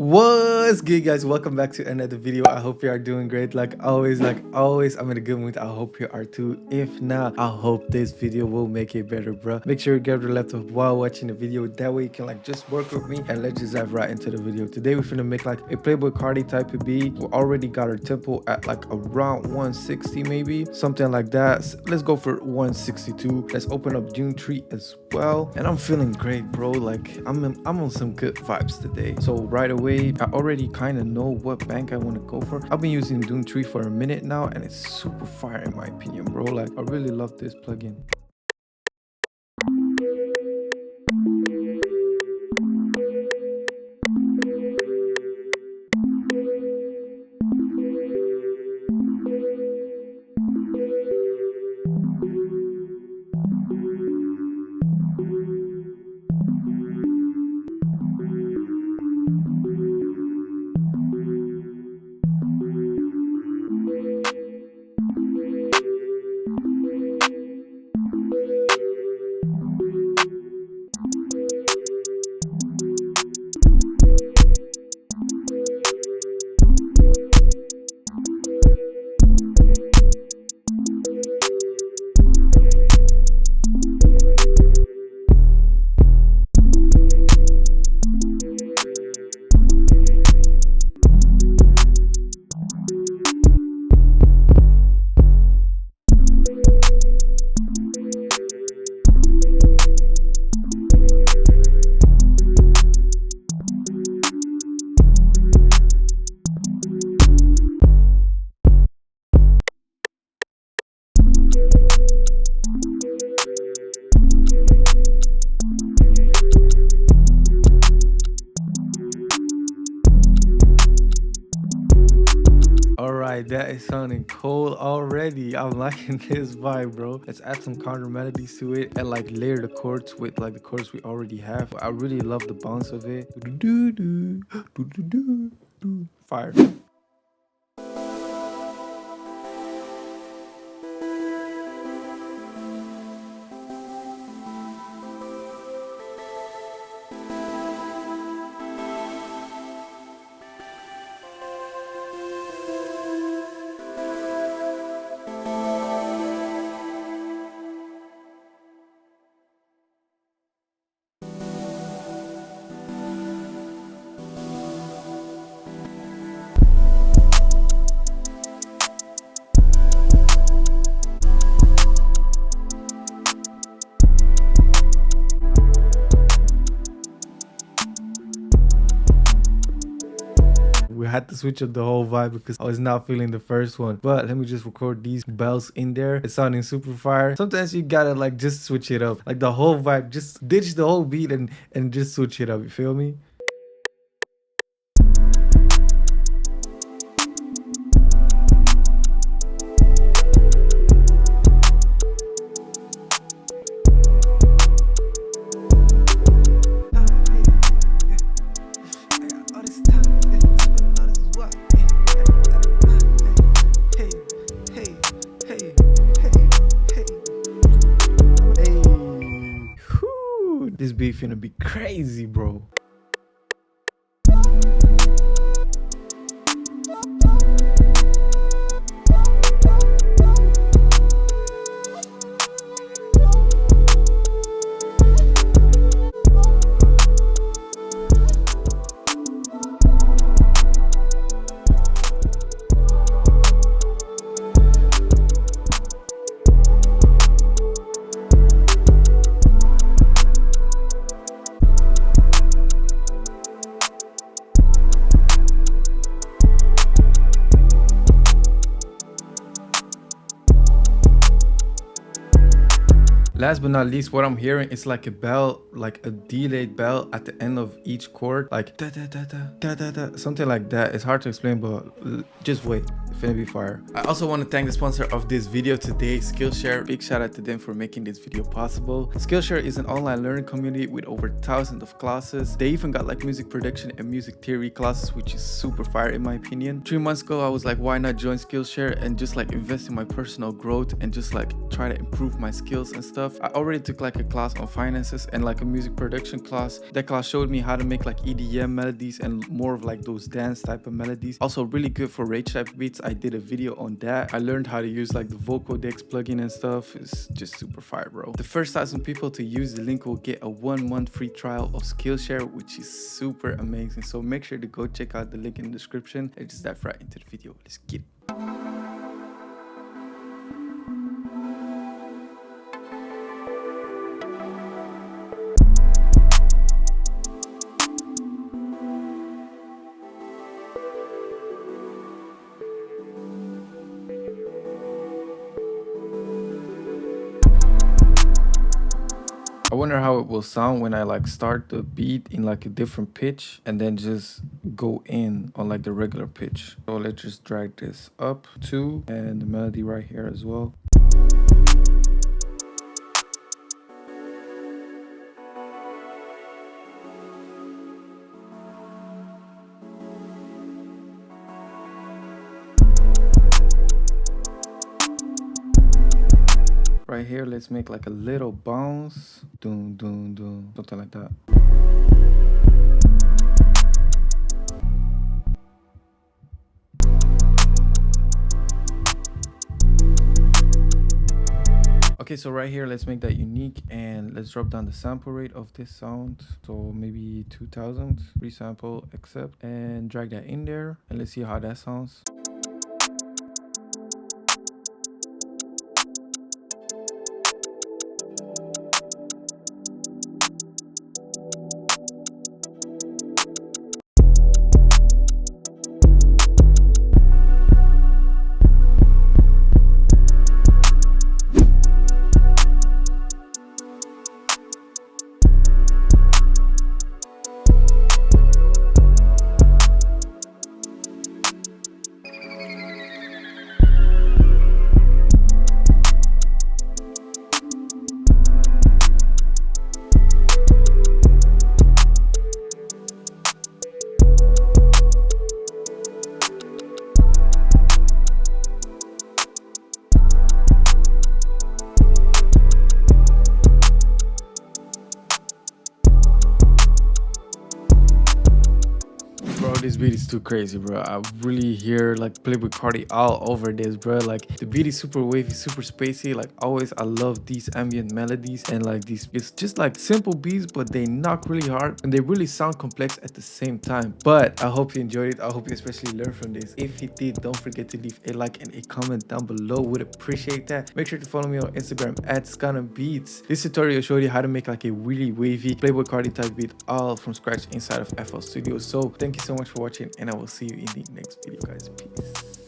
What's good, guys? Welcome back to another video. I hope you are doing great. Like always, I'm in a good mood. I hope you are too. If not, I hope this video will make it better, bro. Make sure you get the left of while watching the video. That way you can just work with me, and let's just dive right into the video. Today we're finna make a PLAYBOI CARTI type of beat. We already got our tempo at around 160 maybe, something like that. So let's go for 162. Let's open up Dune 3 as well. And I'm feeling great, bro. I'm on some good vibes today. So right away, I already kind of know what bank I want to go for. I've been using Dune 3 for a minute now, and it's super fire in my opinion, bro. I really love this plugin. Alright, that is sounding cold already. I'm liking this vibe, bro. Let's add some counter melodies to it and layer the chords with the chords we already have. I really love the bounce of it. Fire. We had to switch up the whole vibe because I was not feeling the first one. But let me just record these bells in there. It's sounding super fire. Sometimes you gotta just switch it up. The whole vibe, just ditch the whole beat and just switch it up. You feel me? This beat finna be crazy, bro. Last but not least, what I'm hearing is a bell, a delayed bell at the end of each chord, da da da da da da da, something like that. It's hard to explain, but just wait. finna be fire. I also want to thank the sponsor of this video today, Skillshare. Big shout out to them for making this video possible. Skillshare is an online learning community with over thousands of classes. They even got like music production and music theory classes, which is super fire in my opinion. 3 months ago, I was like, why not join Skillshare and just like invest in my personal growth and just like try to improve my skills and stuff. I already took like a class on finances and like a music production class. That class showed me how to make like EDM melodies and more of like those dance type of melodies. Also really good for rage type beats. I did a video on that. I learned how to use like the Vocodex plugin and stuff. It's just super fire, bro. The first 1,000 people to use the link will get a 1-month free trial of Skillshare, which is super amazing. So make sure to go check out the link in the description. Let's just dive right into the video. Let's get it. I wonder how it will sound when I like start the beat in like a different pitch and then just go in on like the regular pitch. So let's just drag this up too, and the melody right here as well. Right here, let's make like a little bounce. Dun, dun, dun. Something like that. Okay, so right here, let's make that unique and let's drop down the sample rate of this sound. So maybe 2000, resample, accept, and drag that in there. And let's see how that sounds. This beat is too crazy, bro. I really hear like PLAYBOI CARTI all over this, bro. Like the beat is super wavy, super spacey. Like always, I love these ambient melodies and like these. It's just like simple beats, but they knock really hard and they really sound complex at the same time. But I hope you enjoyed it. I hope you especially learned from this. If you did, don't forget to leave a like and a comment down below. Would appreciate that. Make sure to follow me on Instagram at ScannerBeats. This tutorial showed you how to make like a really wavy PLAYBOI CARTI type beat all from scratch inside of FL Studio. So thank you so much for watching, and I will see you in the next video, guys. Peace.